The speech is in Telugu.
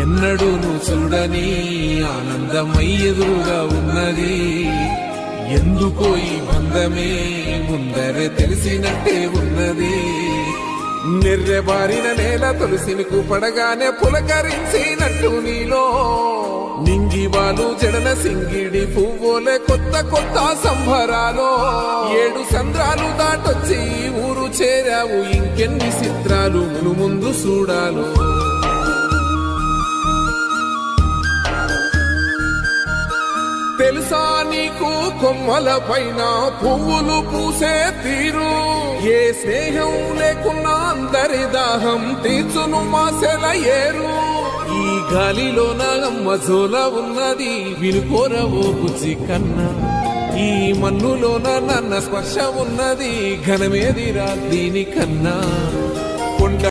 ఎన్నడూ నువ్వు చూడని ఆనందమై ఎదురుగా ఉన్నది. ఎందుకో ఈ బంధమే ముందరే తెలిసినట్టే ఉన్నది. నిర్రెబారిన నేల తులసిని కూపడగానే పులకరించినట్టు నీలో నింగివాలు జడన సింగిడి పువ్వులే కొత్త కొత్త సంభరాలో. 7 సంద్రాలు దాటొచ్చి ఊరు చేరావు, ఇంకెన్ని చిత్రాలు మును ముందు చూడాలో. తెలుసా నీకు కొమ్మల పైన పువ్వులు పూసే తీరు, ఏ స్నేహం లేకున్నా అందరి దాహం తీర్చును మాసెల ఏరు. ఈ గాలిలోన అమ్మజోల ఉన్నది వినుకోరవో బుజ్జి కన్నా, ఈ మన్నులోన నన్న స్పర్శ ఉన్నది ఘనమేదిరా దీనికన్నా.